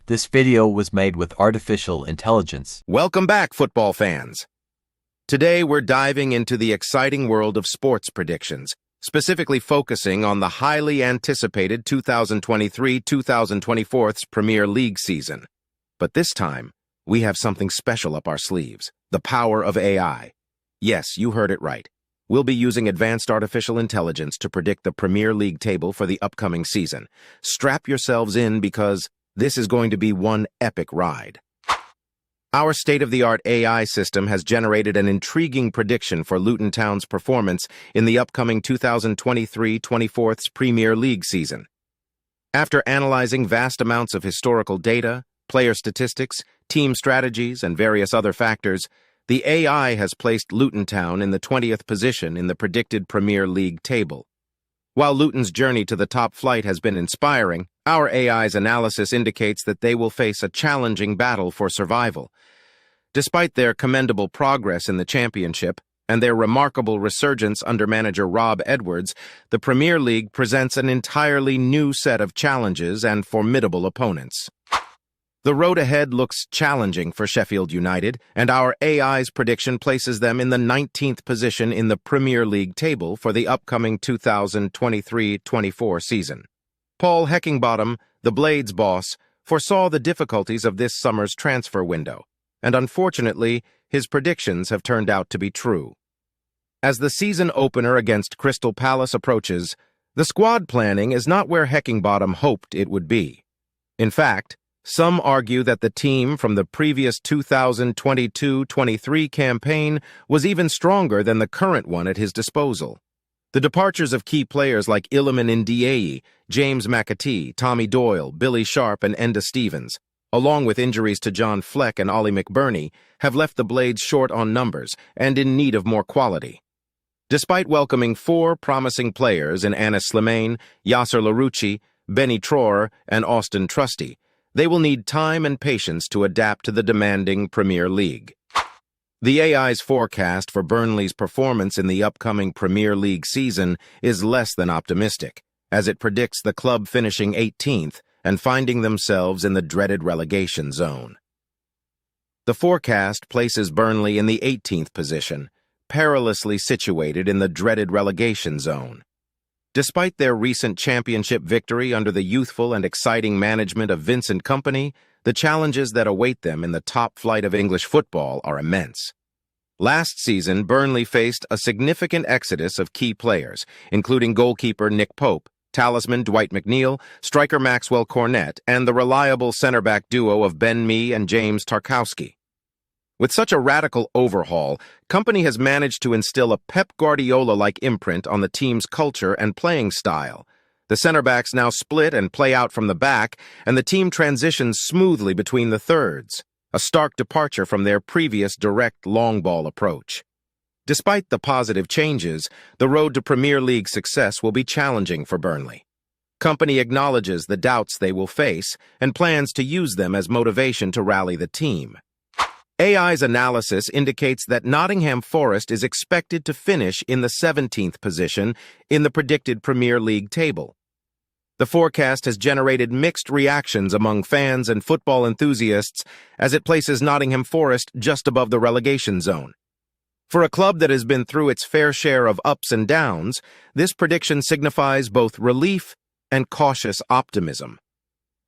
This video was made with artificial intelligence. Welcome back, football fans. Today we're diving into the exciting world of sports predictions, specifically focusing on the highly anticipated 2023-2024 Premier League season. But this time, we have something special up our sleeves: the power of AI. Yes, you heard it right. We'll be using advanced artificial intelligence to predict the Premier League table for the upcoming season. Strap yourselves in because this is going to be one epic ride. Our state-of-the-art AI system has generated an intriguing prediction for Luton Town's performance in the upcoming 2023-24 Premier League season. After analyzing vast amounts of historical data, player statistics, team strategies, and various other factors, the AI has placed Luton Town in the 20th position in the predicted Premier League table. While Luton's journey to the top flight has been inspiring, our AI's analysis indicates that they will face a challenging battle for survival. Despite their commendable progress in the Championship and their remarkable resurgence under manager Rob Edwards, the Premier League presents an entirely new set of challenges and formidable opponents. The road ahead looks challenging for Sheffield United, and our AI's prediction places them in the 19th position in the Premier League table for the upcoming 2023-24 season. Paul Heckingbottom, the Blades boss, foresaw the difficulties of this summer's transfer window, and unfortunately, his predictions have turned out to be true. As the season opener against Crystal Palace approaches, the squad planning is not where Heckingbottom hoped it would be. In fact, some argue that the team from the previous 2022-23 campaign was even stronger than the current one at his disposal. The departures of key players like Iliman Ndiaye, James McAtee, Tommy Doyle, Billy Sharp, and Enda Stevens, along with injuries to John Fleck and Ollie McBurney, have left the Blades short on numbers and in need of more quality. Despite welcoming 4 promising players in Anis Slimane, Yasser Larouci, Benny Traore, and Austin Trusty, they will need time and patience to adapt to the demanding Premier League. The AI's forecast for Burnley's performance in the upcoming Premier League season is less than optimistic, as it predicts the club finishing 18th and finding themselves in the dreaded relegation zone. The forecast places Burnley in the 18th position, perilously situated in the dreaded relegation zone. Despite their recent championship victory under the youthful and exciting management of Vincent Kompany, the challenges that await them in the top flight of English football are immense. Last season, Burnley faced a significant exodus of key players, including goalkeeper Nick Pope, talisman Dwight McNeil, striker Maxwell Cornet, and the reliable centre-back duo of Ben Mee and James Tarkowski. With such a radical overhaul, Kompany has managed to instill a Pep Guardiola-like imprint on the team's culture and playing style. The center-backs now split and play out from the back, and the team transitions smoothly between the thirds, a stark departure from their previous direct long-ball approach. Despite the positive changes, the road to Premier League success will be challenging for Burnley. Kompany acknowledges the doubts they will face and plans to use them as motivation to rally the team. AI's analysis indicates that Nottingham Forrest is expected to finish in the 17th position in the predicted Premier League table. The forecast has generated mixed reactions among fans and football enthusiasts as it places Nottingham Forest just above the relegation zone. For a club that has been through its fair share of ups and downs, this prediction signifies both relief and cautious optimism.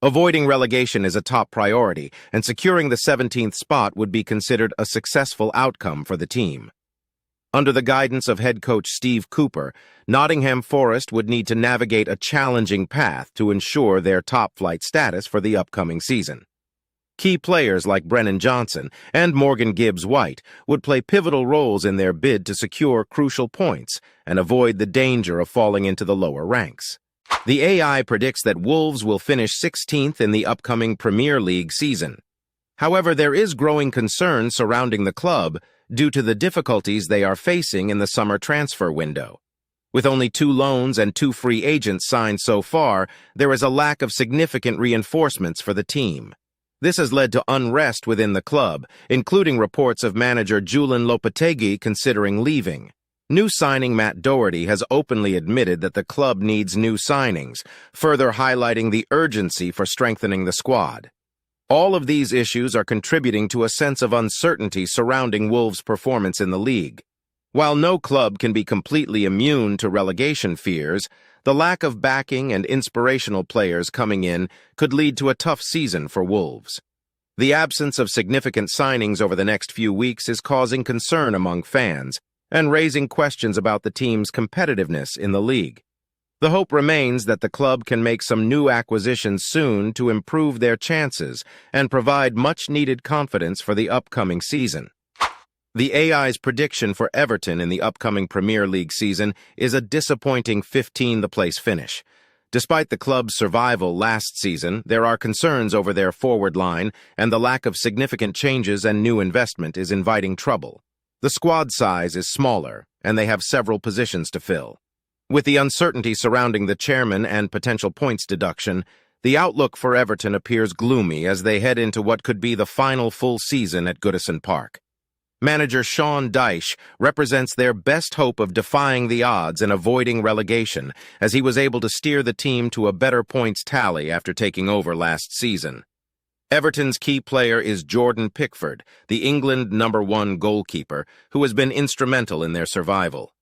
Avoiding relegation is a top priority, and securing the 17th spot would be considered a successful outcome for the team. Under the guidance of head coach Steve Cooper, Nottingham Forest would need to navigate a challenging path to ensure their top-flight status for the upcoming season. Key players like Brennan Johnson and Morgan Gibbs-White would play pivotal roles in their bid to secure crucial points and avoid the danger of falling into the lower ranks. The AI predicts that Wolves will finish 16th in the upcoming Premier League season. However, there is growing concern surrounding the club due to the difficulties they are facing in the summer transfer window. With only 2 loans and 2 free agents signed so far, there is a lack of significant reinforcements for the team. This has led to unrest within the club, including reports of manager Julian Lopetegui considering leaving. New signing Matt Doherty has openly admitted that the club needs new signings, further highlighting the urgency for strengthening the squad. All of these issues are contributing to a sense of uncertainty surrounding Wolves' performance in the league. While no club can be completely immune to relegation fears, the lack of backing and inspirational players coming in could lead to a tough season for Wolves. The absence of significant signings over the next few weeks is causing concern among fans and raising questions about the team's competitiveness in the league. The hope remains that the club can make some new acquisitions soon to improve their chances and provide much-needed confidence for the upcoming season. The AI's prediction for Everton in the upcoming Premier League season is a disappointing 15th-place finish. Despite the club's survival last season, there are concerns over their forward line, and the lack of significant changes and new investment is inviting trouble. The squad size is smaller, and they have several positions to fill. With the uncertainty surrounding the chairman and potential points deduction, the outlook for Everton appears gloomy as they head into what could be the final full season at Goodison Park. Manager Sean Dyche represents their best hope of defying the odds and avoiding relegation, as he was able to steer the team to a better points tally after taking over last season. Everton's key player is Jordan Pickford, the England #1 goalkeeper, who has been instrumental in their survival.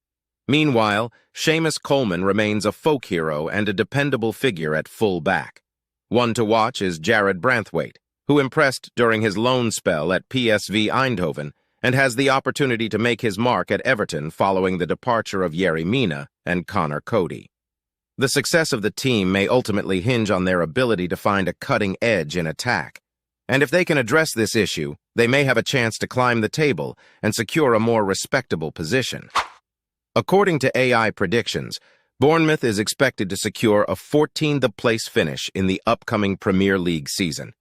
Meanwhile, Seamus Coleman remains a folk hero and a dependable figure at full back. One to watch is Jared Branthwaite, who impressed during his loan spell at PSV Eindhoven and has the opportunity to make his mark at Everton following the departure of Yerry Mina and Connor Cody. The success of the team may ultimately hinge on their ability to find a cutting edge in attack. And if they can address this issue, they may have a chance to climb the table and secure a more respectable position. According to AI predictions, Bournemouth is expected to secure a 14th-place finish in the upcoming Premier League season.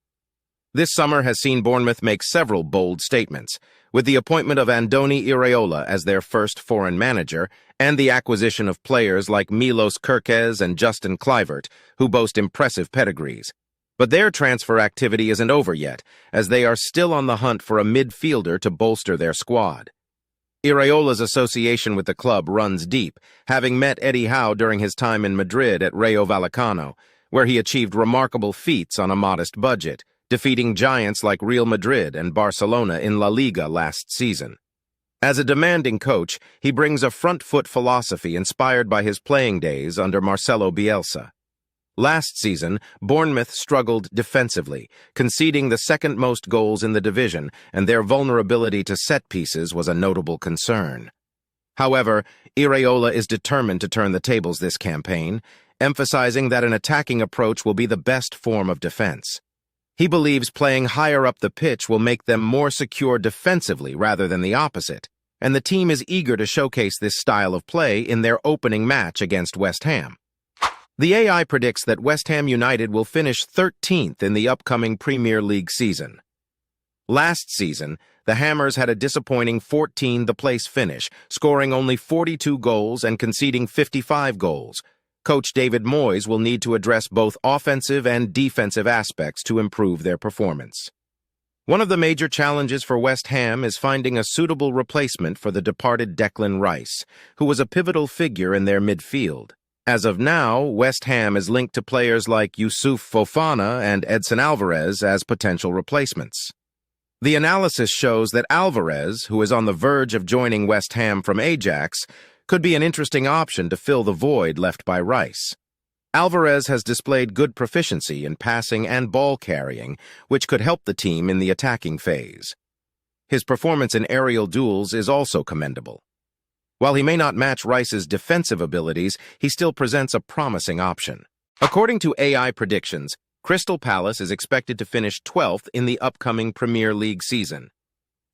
This summer has seen Bournemouth make several bold statements, with the appointment of Andoni Iraola as their first foreign manager and the acquisition of players like Milos Kerkez and Justin Kluivert, who boast impressive pedigrees. But their transfer activity isn't over yet, as they are still on the hunt for a midfielder to bolster their squad. Iraola's association with the club runs deep, having met Eddie Howe during his time in Madrid at Rayo Vallecano, where he achieved remarkable feats on a modest budget, defeating giants like Real Madrid and Barcelona in La Liga last season. As a demanding coach, he brings a front-foot philosophy inspired by his playing days under Marcelo Bielsa. Last season, Bournemouth struggled defensively, conceding the second most goals in the division, and their vulnerability to set pieces was a notable concern. However, Iraola is determined to turn the tables this campaign, emphasizing that an attacking approach will be the best form of defense. He believes playing higher up the pitch will make them more secure defensively rather than the opposite, and the team is eager to showcase this style of play in their opening match against West Ham. The AI predicts that West Ham United will finish 13th in the upcoming Premier League season. Last season, the Hammers had a disappointing 14th-place finish, scoring only 42 goals and conceding 55 goals. Coach David Moyes will need to address both offensive and defensive aspects to improve their performance. One of the major challenges for West Ham is finding a suitable replacement for the departed Declan Rice, who was a pivotal figure in their midfield. As of now, West Ham is linked to players like Youssouf Fofana and Edson Alvarez as potential replacements. The analysis shows that Alvarez, who is on the verge of joining West Ham from Ajax, could be an interesting option to fill the void left by Rice. Alvarez has displayed good proficiency in passing and ball carrying, which could help the team in the attacking phase. His performance in aerial duels is also commendable. While he may not match Rice's defensive abilities, he still presents a promising option. According to AI predictions, Crystal Palace is expected to finish 12th in the upcoming Premier League season.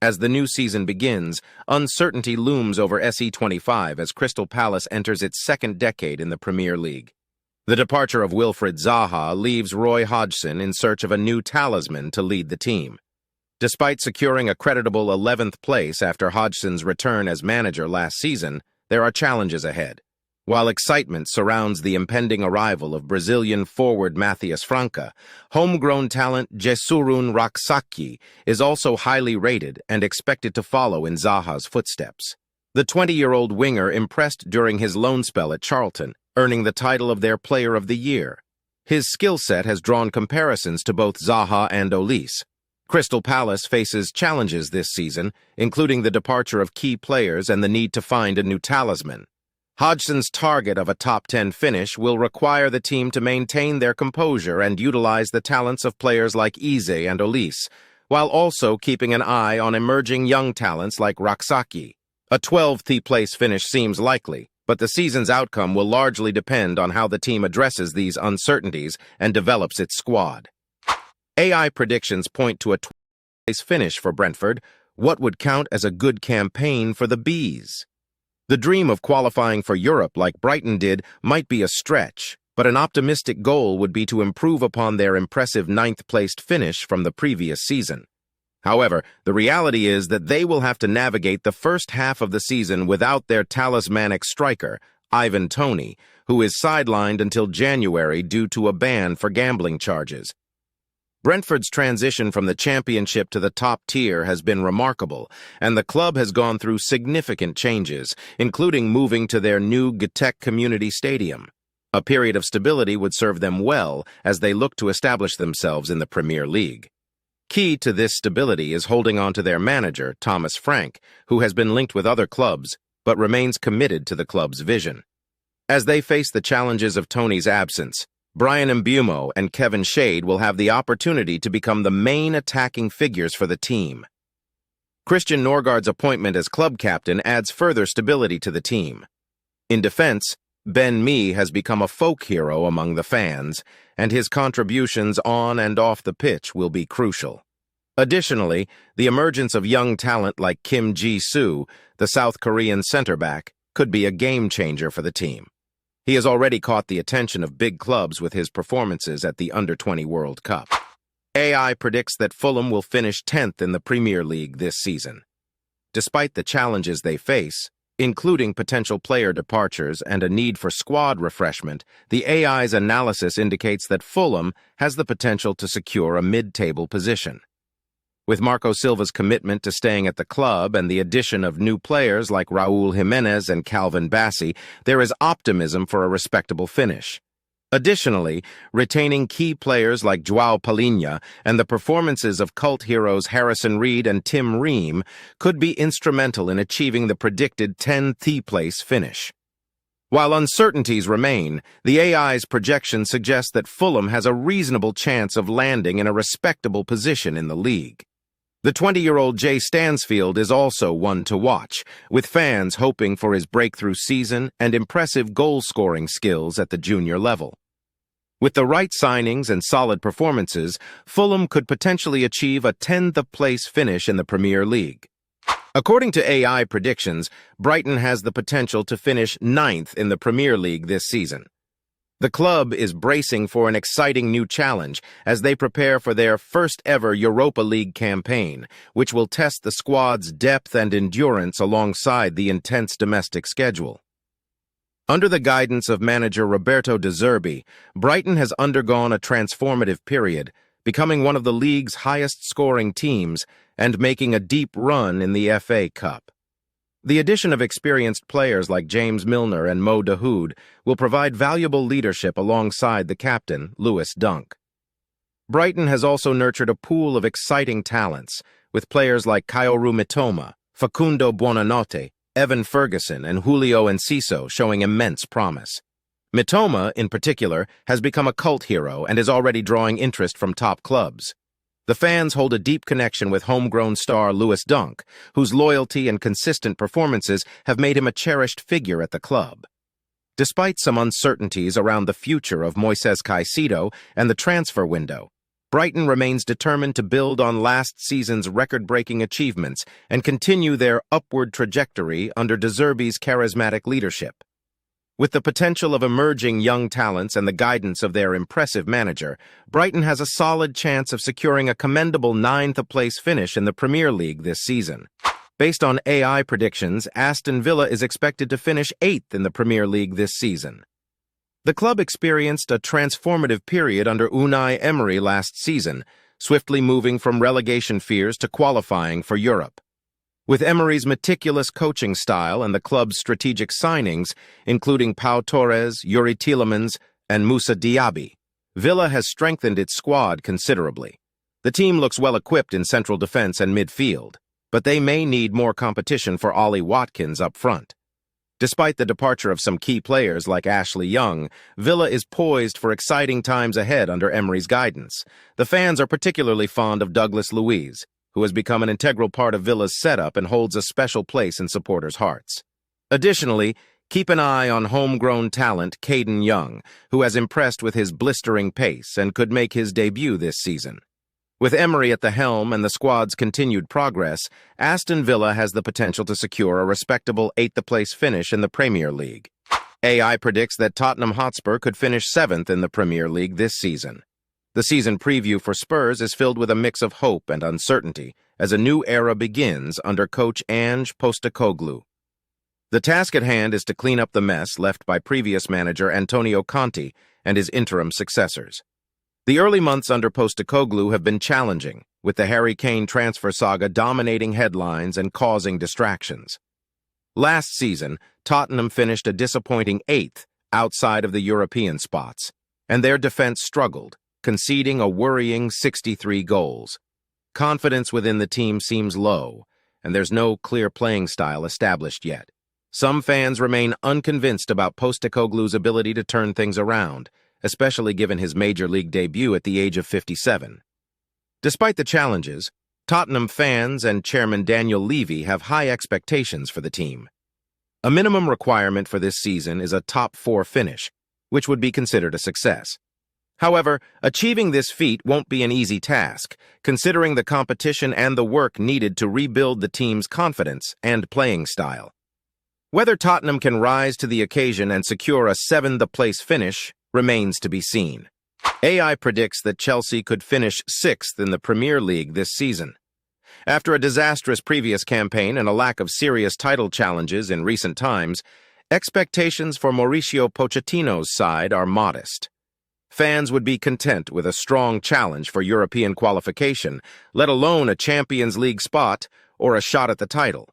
As the new season begins, uncertainty looms over SE25 as Crystal Palace enters its second decade in the Premier League. The departure of Wilfried Zaha leaves Roy Hodgson in search of a new talisman to lead the team. Despite securing a creditable 11th place after Hodgson's return as manager last season, there are challenges ahead. While excitement surrounds the impending arrival of Brazilian forward Matheus Franca, homegrown talent Jesurun Raksaki is also highly rated and expected to follow in Zaha's footsteps. The 20-year-old winger impressed during his loan spell at Charlton, earning the title of their Player of the Year. His skill set has drawn comparisons to both Zaha and Olise. Crystal Palace faces challenges this season, including the departure of key players and the need to find a new talisman. Hodgson's target of a top 10 finish will require the team to maintain their composure and utilize the talents of players like Eze and Olise, while also keeping an eye on emerging young talents like Raksaki. A 12th place finish seems likely, but the season's outcome will largely depend on how the team addresses these uncertainties and develops its squad. AI predictions point to a 12th place finish for Brentford. What would count as a good campaign for the Bees? The dream of qualifying for Europe like Brighton did might be a stretch, but an optimistic goal would be to improve upon their impressive 9th-placed finish from the previous season. However, the reality is that they will have to navigate the first half of the season without their talismanic striker, Ivan Toney, who is sidelined until January due to a ban for gambling charges. Brentford's transition from the Championship to the top tier has been remarkable, and the club has gone through significant changes, including moving to their new Gatek Community Stadium. A period of stability would serve them well as they look to establish themselves in the Premier League. Key to this stability is holding on to their manager, Thomas Frank, who has been linked with other clubs, but remains committed to the club's vision. As they face the challenges of Tony's absence, Brian Mbeumo and Kevin Shade will have the opportunity to become the main attacking figures for the team. Christian Norgaard's appointment as club captain adds further stability to the team. In defense, Ben Mee has become a folk hero among the fans, and his contributions on and off the pitch will be crucial. Additionally, the emergence of young talent like Kim Ji-soo, the South Korean center-back, could be a game-changer for the team. He has already caught the attention of big clubs with his performances at the Under-20 World Cup. AI predicts that Fulham will finish 10th in the Premier League this season. Despite the challenges they face, including potential player departures and a need for squad refreshment, the AI's analysis indicates that Fulham has the potential to secure a mid-table position. With Marco Silva's commitment to staying at the club and the addition of new players like Raul Jimenez and Calvin Bassey, there is optimism for a respectable finish. Additionally, retaining key players like João Palhinha and the performances of cult heroes Harrison Reed and Tim Ream could be instrumental in achieving the predicted 10th place finish. While uncertainties remain, the AI's projection suggests that Fulham has a reasonable chance of landing in a respectable position in the league. The 20-year-old Jay Stansfield is also one to watch, with fans hoping for his breakthrough season and impressive goal-scoring skills at the junior level. With the right signings and solid performances, Fulham could potentially achieve a 10th place finish in the Premier League. According to AI predictions, Brighton has the potential to finish 9th in the Premier League this season. The club is bracing for an exciting new challenge as they prepare for their first-ever Europa League campaign, which will test the squad's depth and endurance alongside the intense domestic schedule. Under the guidance of manager Roberto De Zerbi, Brighton has undergone a transformative period, becoming one of the league's highest-scoring teams and making a deep run in the FA Cup. The addition of experienced players like James Milner and Mo Dahoud will provide valuable leadership alongside the captain, Lewis Dunk. Brighton has also nurtured a pool of exciting talents, with players like Kaoru Mitoma, Facundo Buonanotte, Evan Ferguson, and Julio Enciso showing immense promise. Mitoma, in particular, has become a cult hero and is already drawing interest from top clubs. The fans hold a deep connection with homegrown star Lewis Dunk, whose loyalty and consistent performances have made him a cherished figure at the club. Despite some uncertainties around the future of Moises Caicedo and the transfer window, Brighton remains determined to build on last season's record-breaking achievements and continue their upward trajectory under De Zerbi's charismatic leadership. With the potential of emerging young talents and the guidance of their impressive manager, Brighton has a solid chance of securing a commendable 9th place finish in the Premier League this season. Based on AI predictions, Aston Villa is expected to finish 8th in the Premier League this season. The club experienced a transformative period under Unai Emery last season, swiftly moving from relegation fears to qualifying for Europe. With Emery's meticulous coaching style and the club's strategic signings, including Pau Torres, Yuri Tielemans, and Moussa Diaby, Villa has strengthened its squad considerably. The team looks well equipped in central defense and midfield, but they may need more competition for Ollie Watkins up front. Despite the departure of some key players like Ashley Young, Villa is poised for exciting times ahead under Emery's guidance. The fans are particularly fond of Douglas Luiz, who has become an integral part of Villa's setup and holds a special place in supporters' hearts. Additionally, keep an eye on homegrown talent Caden Young, who has impressed with his blistering pace and could make his debut this season. With Emery at the helm and the squad's continued progress, Aston Villa has the potential to secure a respectable 8th-place finish in the Premier League. AI predicts that Tottenham Hotspur could finish 7th in the Premier League this season. The season preview for Spurs is filled with a mix of hope and uncertainty as a new era begins under coach Ange Postecoglou. The task at hand is to clean up the mess left by previous manager Antonio Conte and his interim successors. The early months under Postecoglou have been challenging, with the Harry Kane transfer saga dominating headlines and causing distractions. Last season, Tottenham finished a disappointing 8th outside of the European spots, and their defense struggled, conceding a worrying 63 goals. Confidence within the team seems low, and there's no clear playing style established yet. Some fans remain unconvinced about Postecoglou's ability to turn things around, especially given his Major League debut at the age of 57. Despite the challenges, Tottenham fans and chairman Daniel Levy have high expectations for the team. A minimum requirement for this season is a top 4 finish, which would be considered a success. However, achieving this feat won't be an easy task, considering the competition and the work needed to rebuild the team's confidence and playing style. Whether Tottenham can rise to the occasion and secure a 7th-place finish remains to be seen. AI predicts that Chelsea could finish 6th in the Premier League this season. After a disastrous previous campaign and a lack of serious title challenges in recent times, expectations for Mauricio Pochettino's side are modest. Fans would be content with a strong challenge for European qualification, let alone a Champions League spot or a shot at the title.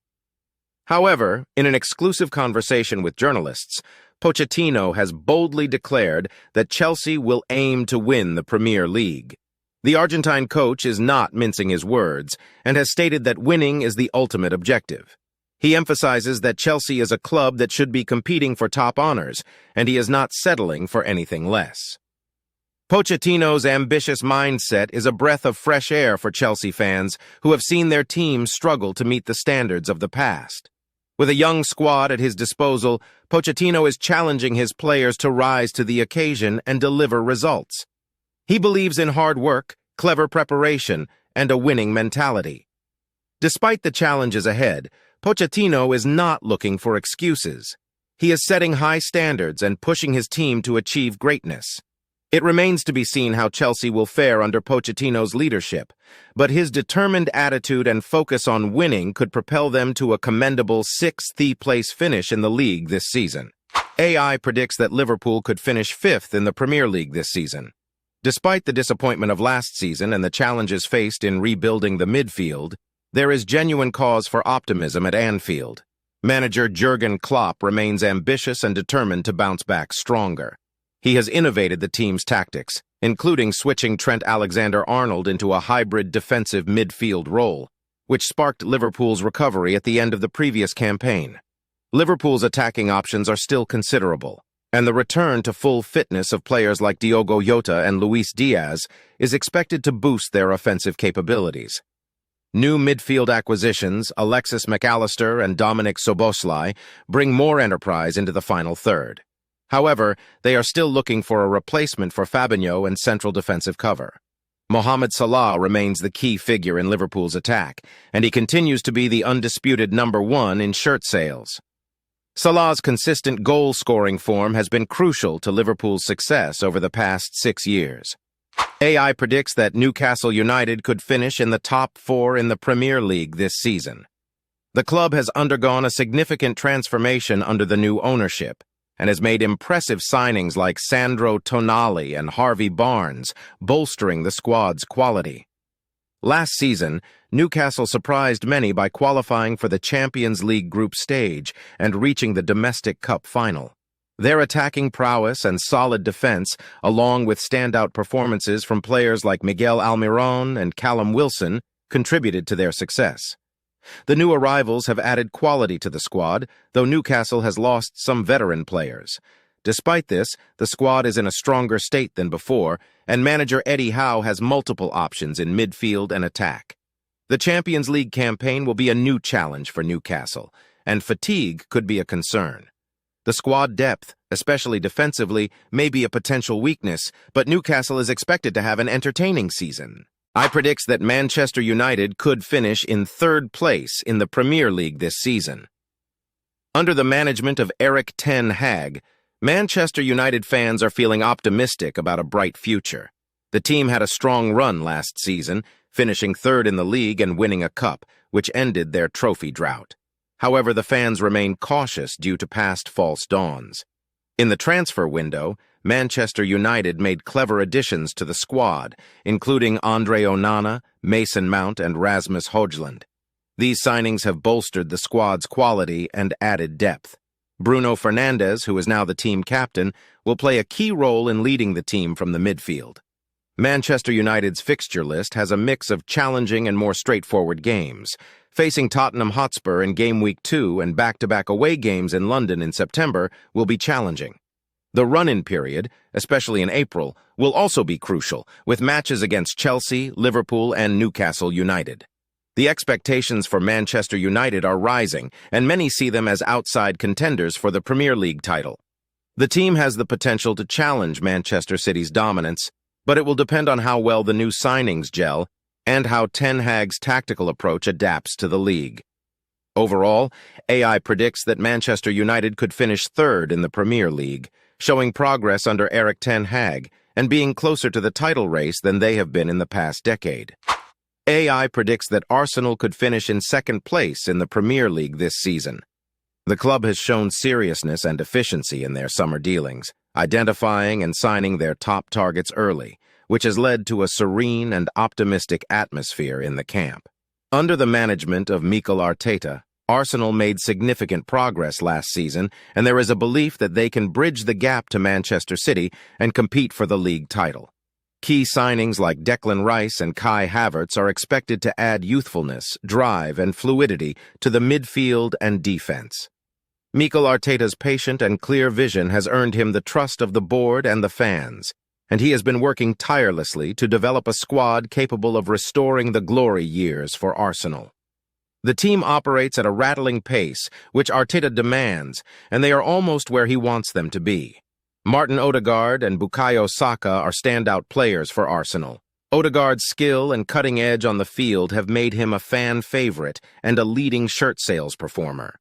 However, in an exclusive conversation with journalists, Pochettino has boldly declared that Chelsea will aim to win the Premier League. The Argentine coach is not mincing his words and has stated that winning is the ultimate objective. He emphasizes that Chelsea is a club that should be competing for top honors, and he is not settling for anything less. Pochettino's ambitious mindset is a breath of fresh air for Chelsea fans who have seen their team struggle to meet the standards of the past. With a young squad at his disposal, Pochettino is challenging his players to rise to the occasion and deliver results. He believes in hard work, clever preparation, and a winning mentality. Despite the challenges ahead, Pochettino is not looking for excuses. He is setting high standards and pushing his team to achieve greatness. It remains to be seen how Chelsea will fare under Pochettino's leadership, but his determined attitude and focus on winning could propel them to a commendable 6th-place finish in the league this season. AI predicts that Liverpool could finish 5th in the Premier League this season. Despite the disappointment of last season and the challenges faced in rebuilding the midfield, there is genuine cause for optimism at Anfield. Manager Jurgen Klopp remains ambitious and determined to bounce back stronger. He has innovated the team's tactics, including switching Trent Alexander-Arnold into a hybrid defensive midfield role, which sparked Liverpool's recovery at the end of the previous campaign. Liverpool's attacking options are still considerable, and the return to full fitness of players like Diogo Jota and Luis Diaz is expected to boost their offensive capabilities. New midfield acquisitions, Alexis McAllister and Dominic Szoboszlai, bring more enterprise into the final third. However, they are still looking for a replacement for Fabinho and central defensive cover. Mohamed Salah remains the key figure in Liverpool's attack, and he continues to be the undisputed number 1 in shirt sales. Salah's consistent goal-scoring form has been crucial to Liverpool's success over the past 6 years. AI predicts that Newcastle United could finish in the top 4 in the Premier League this season. The club has undergone a significant transformation under the new ownership, and has made impressive signings like Sandro Tonali and Harvey Barnes, bolstering the squad's quality. Last season, Newcastle surprised many by qualifying for the Champions League group stage and reaching the domestic cup final. Their attacking prowess and solid defense, along with standout performances from players like Miguel Almiron and Callum Wilson, contributed to their success. The new arrivals have added quality to the squad, though Newcastle has lost some veteran players. Despite this, the squad is in a stronger state than before, and manager Eddie Howe has multiple options in midfield and attack. The Champions League campaign will be a new challenge for Newcastle, and fatigue could be a concern. The squad depth, especially defensively, may be a potential weakness, but Newcastle is expected to have an entertaining season. I predict that Manchester United could finish in third place in the Premier League this season. Under the management of Erik ten Hag, Manchester United fans are feeling optimistic about a bright future. The team had a strong run last season, finishing third in the league and winning a cup, which ended their trophy drought. However, the fans remain cautious due to past false dawns. In the transfer window, Manchester United made clever additions to the squad, including Andre Onana, Mason Mount, and Rasmus Højlund. These signings have bolstered the squad's quality and added depth. Bruno Fernandes, who is now the team captain, will play a key role in leading the team from the midfield. Manchester United's fixture list has a mix of challenging and more straightforward games. Facing Tottenham Hotspur in Game Week 2 and back-to-back away games in London in September will be challenging. The run-in period, especially in April, will also be crucial, with matches against Chelsea, Liverpool, and Newcastle United. The expectations for Manchester United are rising, and many see them as outside contenders for the Premier League title. The team has the potential to challenge Manchester City's dominance, but it will depend on how well the new signings gel and how Ten Hag's tactical approach adapts to the league. Overall, AI predicts that Manchester United could finish third in the Premier League, showing progress under Erik ten Hag and being closer to the title race than they have been in the past decade. AI predicts that Arsenal could finish in second place in the Premier League this season. The club has shown seriousness and efficiency in their summer dealings, identifying and signing their top targets early, which has led to a serene and optimistic atmosphere in the camp. Under the management of Mikel Arteta, Arsenal made significant progress last season, and there is a belief that they can bridge the gap to Manchester City and compete for the league title. Key signings like Declan Rice and Kai Havertz are expected to add youthfulness, drive, and fluidity to the midfield and defense. Mikel Arteta's patient and clear vision has earned him the trust of the board and the fans, and he has been working tirelessly to develop a squad capable of restoring the glory years for Arsenal. The team operates at a rattling pace, which Arteta demands, and they are almost where he wants them to be. Martin Odegaard and Bukayo Saka are standout players for Arsenal. Odegaard's skill and cutting edge on the field have made him a fan favorite and a leading shirt sales performer.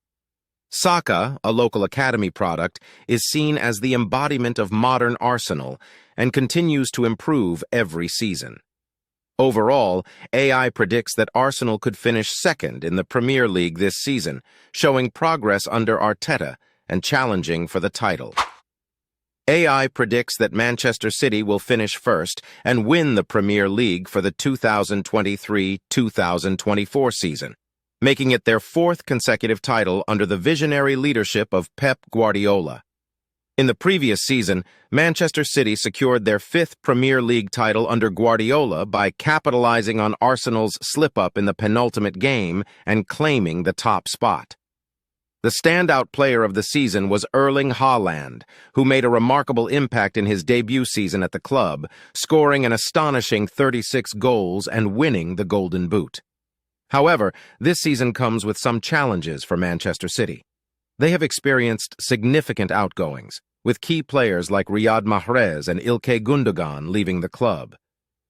Saka, a local academy product, is seen as the embodiment of modern Arsenal and continues to improve every season. Overall, AI predicts that Arsenal could finish second in the Premier League this season, showing progress under Arteta and challenging for the title. AI predicts that Manchester City will finish first and win the Premier League for the 2023-2024 season, making it their fourth consecutive title under the visionary leadership of Pep Guardiola. In the previous season, Manchester City secured their fifth Premier League title under Guardiola by capitalizing on Arsenal's slip-up in the penultimate game and claiming the top spot. The standout player of the season was Erling Haaland, who made a remarkable impact in his debut season at the club, scoring an astonishing 36 goals and winning the Golden Boot. However, this season comes with some challenges for Manchester City. They have experienced significant outgoings, with key players like Riyad Mahrez and Ilkay Gundogan leaving the club.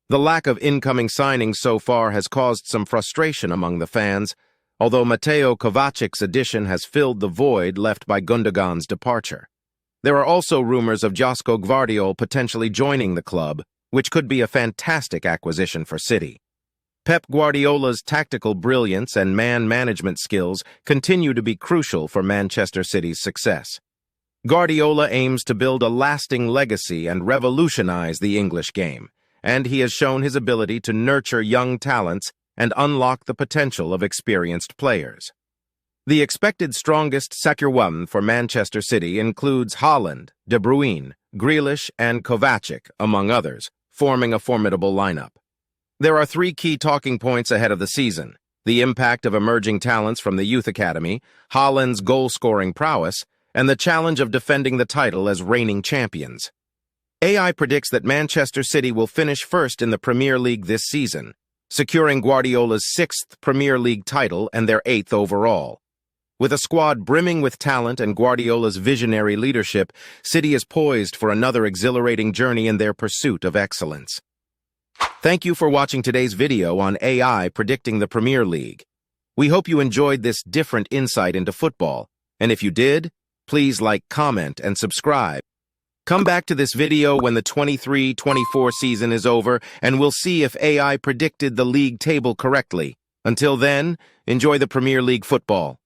The lack of incoming signings so far has caused some frustration among the fans, although Mateo Kovacic's addition has filled the void left by Gundogan's departure. There are also rumors of Josko Gvardiol potentially joining the club, which could be a fantastic acquisition for City. Pep Guardiola's tactical brilliance and man-management skills continue to be crucial for Manchester City's success. Guardiola aims to build a lasting legacy and revolutionize the English game, and he has shown his ability to nurture young talents and unlock the potential of experienced players. The expected strongest securum for Manchester City includes Haaland, De Bruyne, Grealish, and Kovacic, among others, forming a formidable lineup. There are three key talking points ahead of the season: the impact of emerging talents from the youth academy, Haaland's goal-scoring prowess, and the challenge of defending the title as reigning champions. AI predicts that Manchester City will finish first in the Premier League this season, securing Guardiola's 6th Premier League title and their 8th overall. With a squad brimming with talent and Guardiola's visionary leadership, City is poised for another exhilarating journey in their pursuit of excellence. Thank you for watching today's video on AI predicting the Premier League. We hope you enjoyed this different insight into football, and if you did, please like, comment, and subscribe. Come back to this video when the 23-24 season is over, and we'll see if AI predicted the league table correctly. Until then, enjoy the Premier League football.